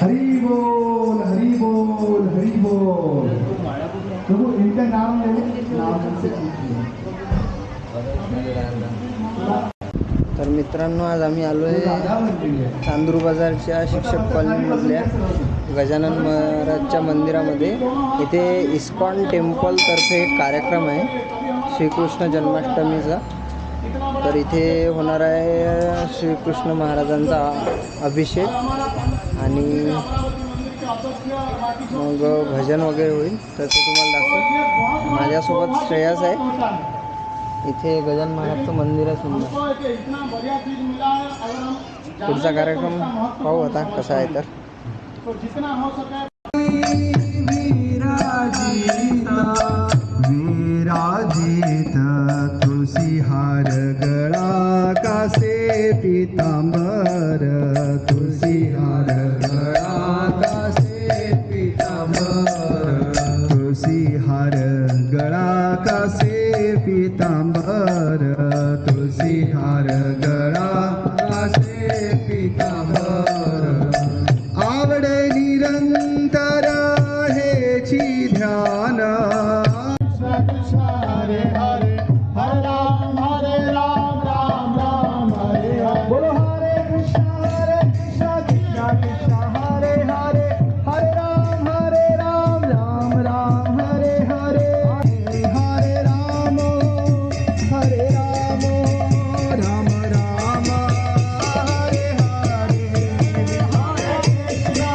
हरी बोल हरी बोल हरी बोल। प्रभु इनका नाम ले, नाम से तर मित्रांनो, आज आम्ही आलो आहे चांदूर बाजारच्या शिक्षक कॉलनीमधल्या गजानन महाराजच्या मंदिरामध्ये। इथे इस्कॉन टेम्पलतर्फे एक कार्यक्रम आहे श्रीकृष्ण जन्माष्टमीचा। तर इथे होणार आहे श्रीकृष्ण महाराजांचा अभिषेक आणि मग भजन वगैरे होईल। तर ते तुम्हाला दाखवू। माझ्यासोबत श्रेयस आहे। इथे गजानन महाराजचं मंदिर आहे सुंदर। पुढचा कार्यक्रम पाहू आता कसा आहे तर। विराजित तुलसी हार गळा कासे पीतांबर, तुलसी हार गळा कासे पीतांबर, तुलसी हार गळा कासे पीतांबर, तुलसी हार गळा कासे पीतांबर। आवडे निरंतर हेची ध्यान, हरे हरे हरे राम राम राम हरे हरे। बोलो हरे कृष्णा कृष्णा कृष्णा हरे हरे, हरे राम राम राम हरे हरे। हरे राम राम राम हरे हरे। हरे कृष्णा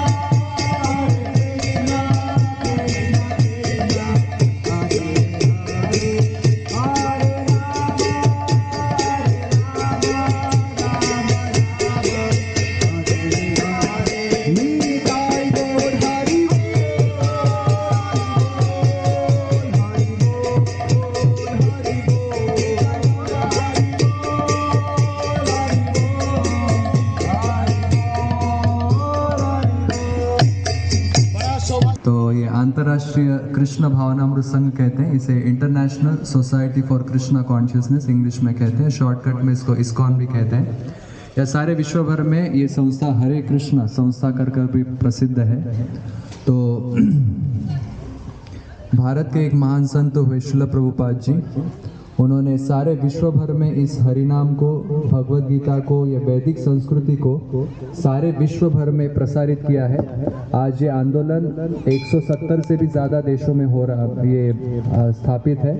तो ये अंतर्राष्ट्रीय कृष्ण भावनामृत संघ कहते हैं इसे, international society for Krishna consciousness English में कहते हैं, शॉर्टकट में इसको इस्कॉन भी कहते हैं। यह सारे विश्व भर में ये संस्था हरे कृष्णा संस्था कर भी प्रसिद्ध है। तो भारत के एक महान संत हुए श्रील प्रभुपाद जी, उन्होंने सारे विश्व भर में इस हरिनाम को, भगवत गीता को, ये वैदिक संस्कृति को सारे विश्व भर में प्रसारित किया है। आज ये आंदोलन 170 से भी ज़्यादा देशों में हो रहा, ये स्थापित है।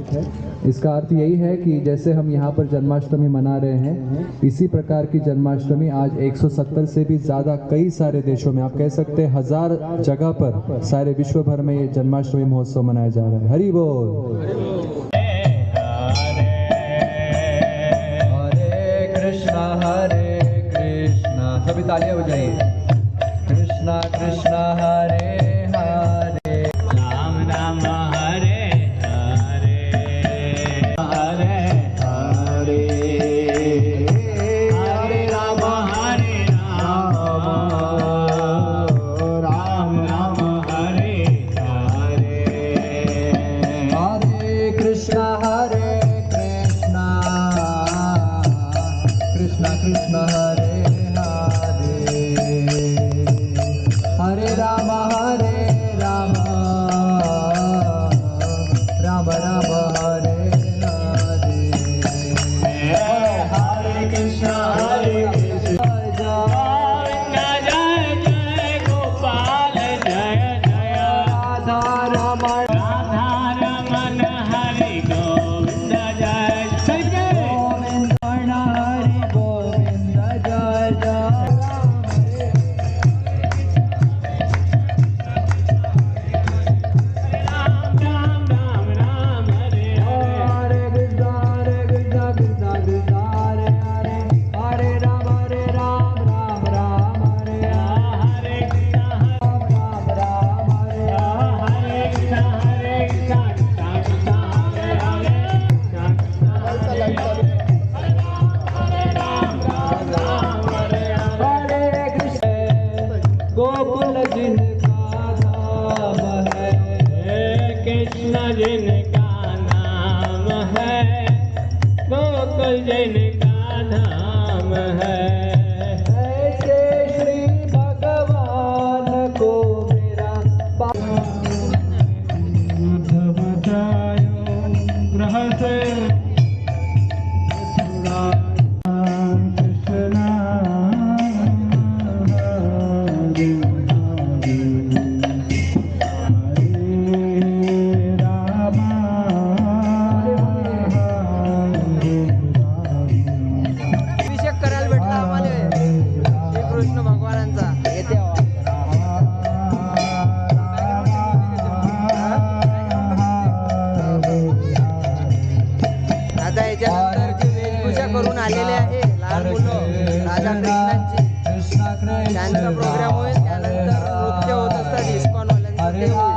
इसका अर्थ यही है कि जैसे हम यहाँ पर जन्माष्टमी मना रहे हैं, इसी प्रकार की जन्माष्टमी आज 170 से भी ज़्यादा कई सारे देशों में, आप कह सकते हैं 1000 जगह पर सारे विश्व भर में ये जन्माष्टमी महोत्सव मनाया जा रहा है। हरि बोल। हरे कृष्णा, सभी तालियां बजाइए। कृष्णा कृष्णा हरे हरे, राम राम हरे हरे, हरे हरे, हरे राम हरे राम, राम राम हरे हरे। हरे कृष्णा कृष्णा कृष्णा हरे हरे, हरे राम हरे कृष्ण जिनका नाम है, गोकुल जिनका धाम है। ऐसे श्री भगवान को मेरा ग्रह से अभिषेक करायला भेटला आम्हाला श्रीकृष्ण भगवानांचा. येते आता याच्यानंतर जी वेशभूषा करून आलेले आहे लहान मुलं राधा कृष्णांची, त्यांचा प्रोग्राम होईल. त्यानंतर नृत्य होत असतात इस्कॉन वाल्यांचं, ते होईल.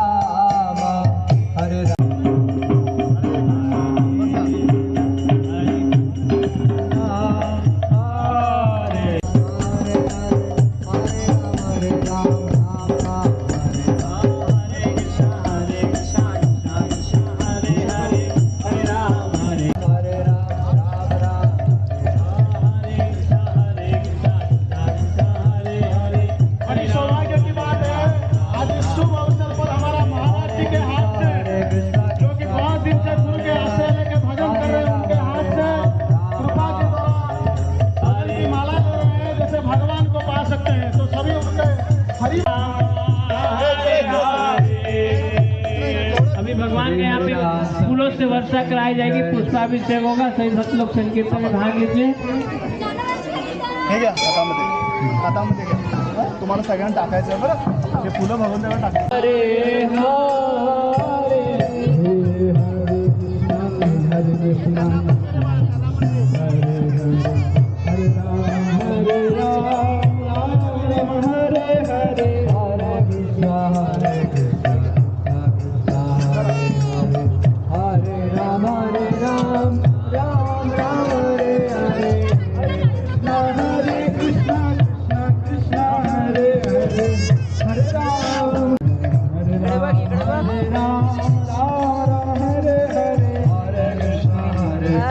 अभी भगवान के यहाँ पे फूलों से वर्षा कराई जाएगी, पुष्पाभिषेक होगा. सभी भक्त लोग संकीर्तन में भाग लीजिए. हे घ्या हातामध्ये घ्या. तुम्हाला सगळ्यांना टाकायचं आहे बरं. हे फुलं भगवंताला टाका. हरे हरे कृष्णा हरे राम हरे राम राम हरे हरे हरे कृष्णा हरे कृष्णा हरे हरे राम राम हरे हरे हरे कृष्णा कृष्णा हरे हरे हरे राम हरे राम हरे हरे हरे कृष्णा हरे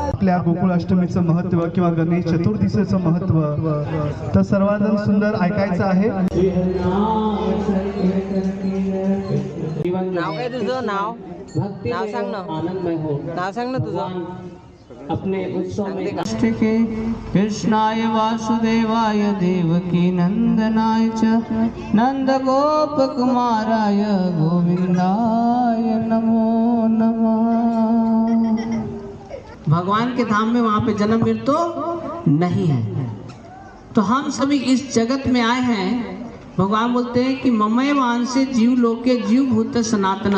आपल्या गोकुळाष्टमीचं महत्त्व किंवा गणेश चतुर्थीचं महत्त्व तर सर्वांना सुंदर ऐकायचं आहे. नाव काय तुझं? नाव सांग ना. आनंदमय हो. नाव सांग ना तुझं. अपने उत्सव सांगते का? के कृष्णाय वासुदेवाय देवकी नंदनाय च नंद गोप कुमाराय गोविंदाय नमो नमः. भगवान के धाम में वहाँ पे जन्म मृत्यु नहीं है. तो हम सभी इस जगत में आए हैं. भगवान बोलते हैं कि ममय वांसे जीव लोके जीव भूत सनातन.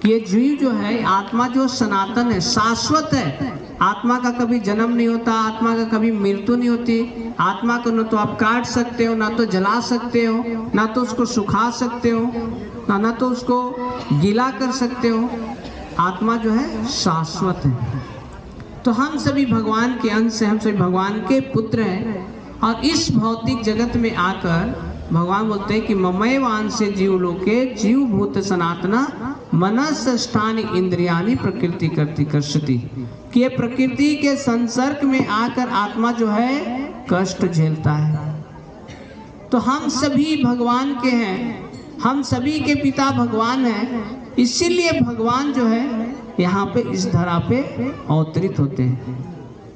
ये जीव जो है, आत्मा जो सनातन है, शाश्वत है. आत्मा का कभी जन्म नहीं होता, आत्मा का कभी मृत्यु नहीं होती. आत्मा को न तो आप काट सकते हो, ना तो जला सकते हो, ना तो उसको सुखा सकते हो, ना तो उसको गीला कर सकते हो. आत्मा जो है शाश्वत है. तो हम सभी भगवान के अंश हैं, हम सभी भगवान के पुत्र हैं. और इस भौतिक जगत में आकर भगवान बोलते हैं कि ममय वांसे जीव लोके जीव भूत सनातना मनस्ष्ठानि इंद्रियानि प्रकृति करती कर्षति. कि ये प्रकृति के संसर्ग में आकर आत्मा जो है कष्ट झेलता है. तो हम सभी भगवान के हैं, हम सभी के पिता भगवान हैं. इसीलिए भगवान जो है यहाँ पे इस धरा पे अवतरित होते हैं.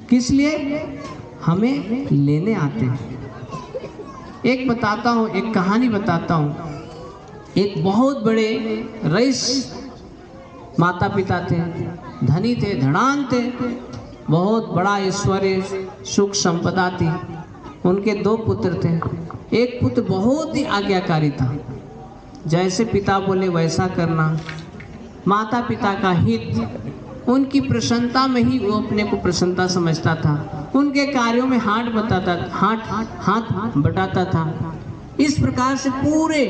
किस लिए? हमें लेने आते हैं. एक बताता हूँ, एक कहानी बताता हूँ. एक बहुत बड़े रईस माता पिता थे, धनी थे, धड़ान थे, बहुत बड़ा ऐश्वर्य सुख संपदा थी. उनके 2 पुत्र थे. एक पुत्र बहुत ही आज्ञाकारी था, जैसे पिता बोले वैसा करना, माता पिता का हित, उनकी प्रसन्नता में ही वो अपने को प्रसन्नता समझता था. उनके कार्यों में हाथ बटाता था. इस प्रकार से पूरे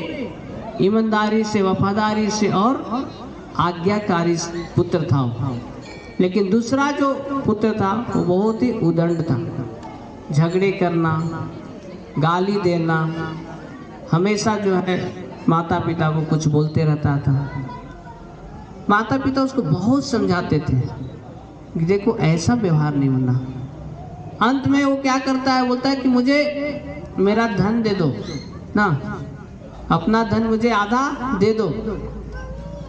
ईमानदारी से, वफादारी से और आज्ञाकारी पुत्र था. लेकिन दूसरा जो पुत्र था वो बहुत ही उदंड था. झगड़े करना, गाली देना, हमेशा जो है माता पिता को कुछ बोलते रहता था। माता पिता उसको बहुत समझाते थे कि देखो ऐसा व्यवहार नहीं होना। अंत में वो क्या करता है, बोलता है कि मुझे मेरा धन दे दो ना, अपना धन मुझे आधा दे दो।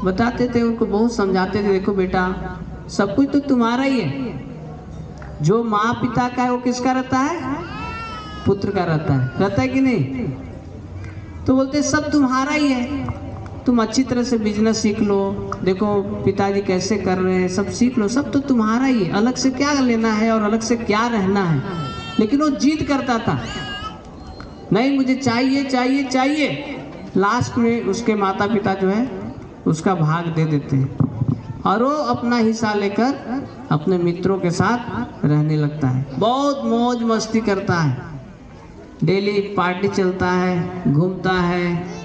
बताते थे उनको, बहुत समझाते थे, देखो बेटा सब कुछ तो तुम्हारा ही है, जो माँ पिता का है वो किसका रहता है, पुत्र का रहता है कि नहीं। तो बोलते सब तुम्हारा ही है, तुम अच्छी तरह से बिजनेस सीख लो, देखो पिताजी कैसे कर रहे हैं सब सीख लो, सब तो तुम्हारा ही है, अलग से क्या लेना है और अलग से क्या रहना है। लेकिन वो जिद करता था, नहीं मुझे चाहिए चाहिए चाहिए। लास्ट में उसके माता पिता जो है उसका भाग दे देते हैं और वो अपना हिस्सा लेकर अपने मित्रों के साथ रहने लगता है। बहुत मौज मस्ती करता है, डेली पार्टी चलता है, घूमता है,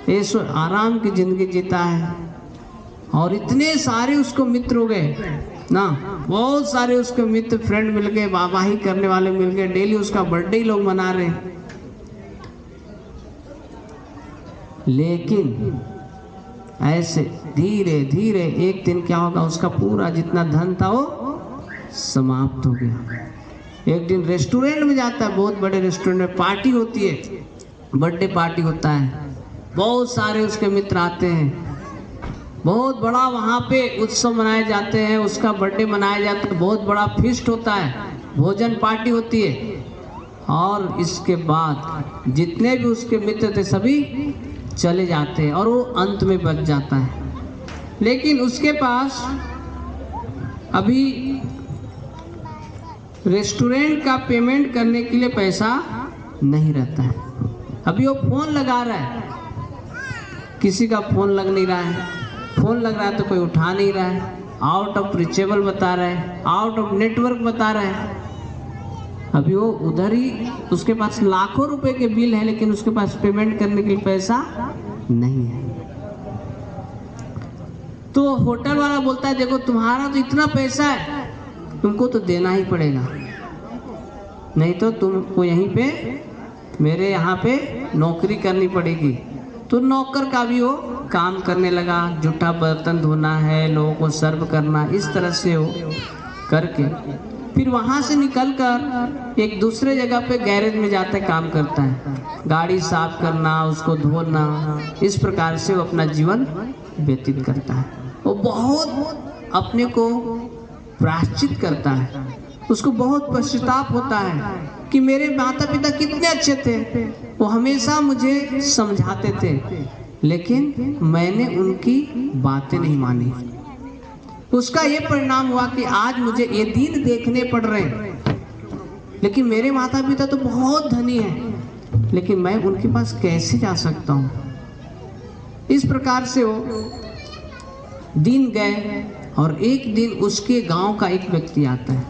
ऐसो आराम की जिंदगी जीता है। और इतने सारे उसको मित्र हो गए ना, बहुत सारे उसके मित्र फ्रेंड मिल गए, वाहवाही करने वाले मिल गए, डेली उसका बर्थडे ही लोग मना रहे। लेकिन ऐसे धीरे धीरे एक दिन क्या होगा, उसका पूरा जितना धन था वो समाप्त हो गया। एक दिन रेस्टोरेंट में जाता है, बहुत बड़े रेस्टोरेंट में पार्टी होती है, बर्थडे पार्टी होता है, बहुत सारे उसके मित्र आते हैं, बहुत बड़ा वहाँ पे उत्सव मनाए जाते हैं, उसका बर्थडे मनाया जाता है, बहुत बड़ा फीस्ट होता है, भोजन पार्टी होती है। और इसके बाद जितने भी उसके मित्र थे सभी चले जाते हैं और वो अंत में बच जाता है। लेकिन उसके पास अभी रेस्टोरेंट का पेमेंट करने के लिए पैसा नहीं रहता है। अभी वो फोन लगा रहा है, किसी का फोन लग नहीं रहा है, फोन लग रहा है तो कोई उठा नहीं रहा है, आउट ऑफ रिचेबल बता रहा है, आउट ऑफ नेटवर्क बता रहा है। अभी वो उधर ही, उसके पास लाखों रुपए के बिल है लेकिन उसके पास पेमेंट करने के लिए पैसा नहीं है। तो होटल वाला बोलता है देखो तुम्हारा तो इतना पैसा है, तुमको तो देना ही पड़ेगा, नहीं तो तुमको यहीं पे मेरे यहाँ पे नौकरी करनी पड़ेगी। तो नौकर का भी वो काम करने लगा, जूठा बर्तन धोना है, लोगों को सर्व करना, इस तरह से वो करके फिर वहाँ से निकलकर एक दूसरे जगह पे गैरेज में जाते काम करता है, गाड़ी साफ करना, उसको धोना, इस प्रकार से वो अपना जीवन व्यतीत करता है। वो बहुत अपने को प्रायश्चित करता है, उसको बहुत पश्चाताप होता है कि मेरे माता पिता कितने अच्छे थे, वो हमेशा मुझे समझाते थे लेकिन मैंने उनकी बातें नहीं मानी। उसका ये परिणाम हुआ कि आज मुझे ये दिन देखने पड़ रहे हैं। लेकिन मेरे माता पिता तो बहुत धनी हैं, लेकिन मैं उनके पास कैसे जा सकता हूँ। इस प्रकार से वो दिन गए और एक दिन उसके गांव का एक व्यक्ति आता है,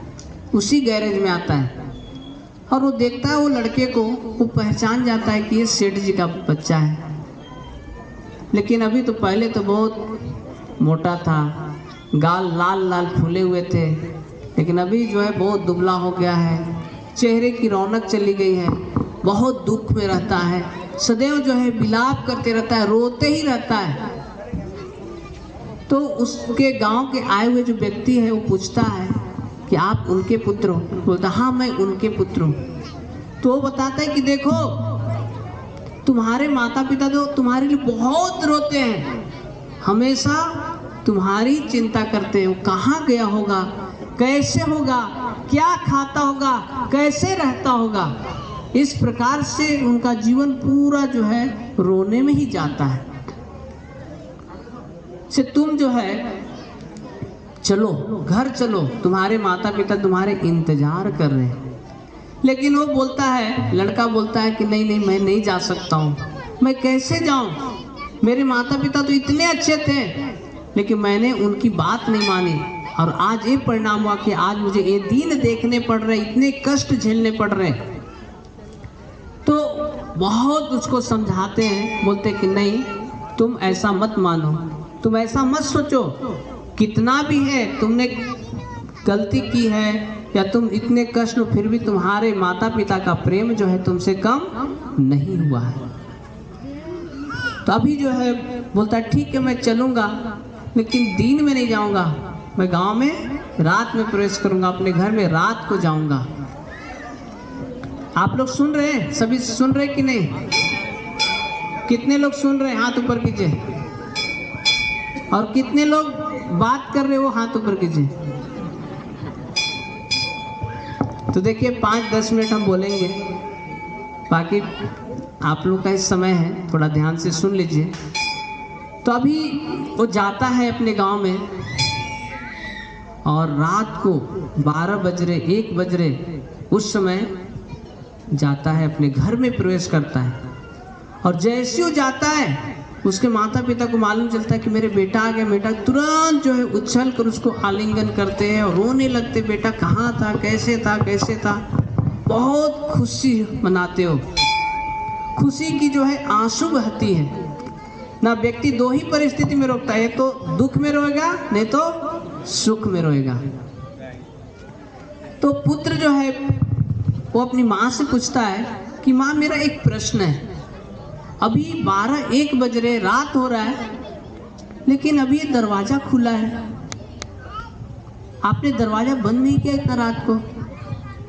उसी गैरेज में आता है और वो देखता है वो लड़के को, वो पहचान जाता है कि ये सेठ जी का बच्चा है। लेकिन अभी तो पहले तो बहुत मोटा था, गाल लाल लाल फूले हुए थे, लेकिन अभी जो है बहुत दुबला हो गया है, चेहरे की रौनक चली गई है, बहुत दुख में रहता है, सदैव जो है विलाप करते रहता है, रोते ही रहता है। तो उसके गांव के आए हुए जो व्यक्ति है वो पूछता है कि आप उनके पुत्र हो? बोलता हाँ मैं उनके पुत्र हूँ। तो वो बताता है कि देखो तुम्हारे माता पिता तो तुम्हारे लिए बहुत रोते हैं, हमेशा तुम्हारी चिंता करते हैं, वो कहाँ गया होगा, कैसे होगा, क्या खाता होगा, कैसे रहता होगा। इस प्रकार से उनका जीवन पूरा जो है रोने में ही जाता है। से तुम जो है चलो घर चलो, तुम्हारे माता पिता तुम्हारे इंतजार कर रहे हैं। लेकिन वो बोलता है, लड़का बोलता है कि नहीं नहीं मैं नहीं जा सकता हूँ, मैं कैसे जाऊँ, मेरे माता पिता तो इतने अच्छे थे लेकिन मैंने उनकी बात नहीं मानी और आज ये परिणाम हुआ कि आज मुझे ये दिन देखने पड़ रहे, इतने कष्ट झेलने पड़ रहे। तो बहुत उसको समझाते हैं, बोलते कि नहीं तुम ऐसा मत मानो, तुम ऐसा मत सोचो, कितना भी है तुमने गलती की है, या तुम इतने कष्ट हो फिर भी तुम्हारे माता पिता का प्रेम जो है तुमसे कम नहीं हुआ है। तो अभी जो है बोलता है ठीक है मैं चलूँगा, लेकिन दिन में नहीं जाऊँगा, मैं गांव में रात में प्रवेश करूँगा, अपने घर में रात को जाऊँगा। आप लोग सुन रहे हैं? सभी सुन रहे कि नहीं? कितने लोग सुन रहे हैं? हाथ ऊपर कीजिए। और कितने लोग बात कर रहे हो? हाथ ऊपर कीजिए। तो देखिए 5-10 मिनट हम बोलेंगे, बाकी आप लोग का इस समय है, थोड़ा ध्यान से सुन लीजिए। तो अभी वो जाता है अपने गांव में और रात को 12 बज रहे 1 बज रहे उस समय जाता है, अपने घर में प्रवेश करता है। और जैसे वो जाता है उसके माता पिता को मालूम चलता है कि मेरे बेटा आ गया। बेटा तुरंत जो है उछल कर उसको आलिंगन करते हैं और रोने लगते, बेटा कहाँ था, कैसे था, कैसे था। बहुत खुशी मनाते हो। खुशी की जो है आंसू बहती है ना। व्यक्ति दो ही परिस्थिति में रोकता है, तो दुख में रोएगा, नहीं तो सुख में रोएगा। तो पुत्र जो है वो अपनी माँ से पूछता है कि माँ मेरा एक प्रश्न है, अभी 12-1 बज रहे, रात हो रहा है, लेकिन अभी ये दरवाजा खुला है, आपने दरवाजा बंद नहीं किया इतना रात को।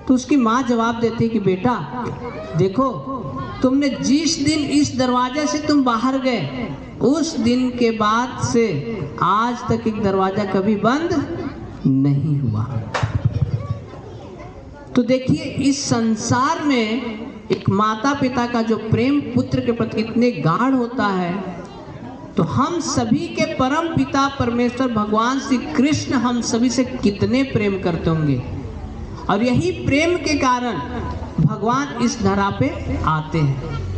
तो उसकी माँ जवाब देती कि बेटा देखो, तुमने जिस दिन इस दरवाजे से तुम बाहर गए उस दिन के बाद से आज तक एक दरवाजा कभी बंद नहीं हुआ। तो देखिए इस संसार में एक माता पिता का जो प्रेम पुत्र के प्रति कितने गाढ़ होता है। तो हम सभी के परम पिता परमेश्वर भगवान श्री कृष्ण हम सभी से कितने प्रेम करते होंगे, और यही प्रेम के कारण भगवान इस धरा पे आते हैं।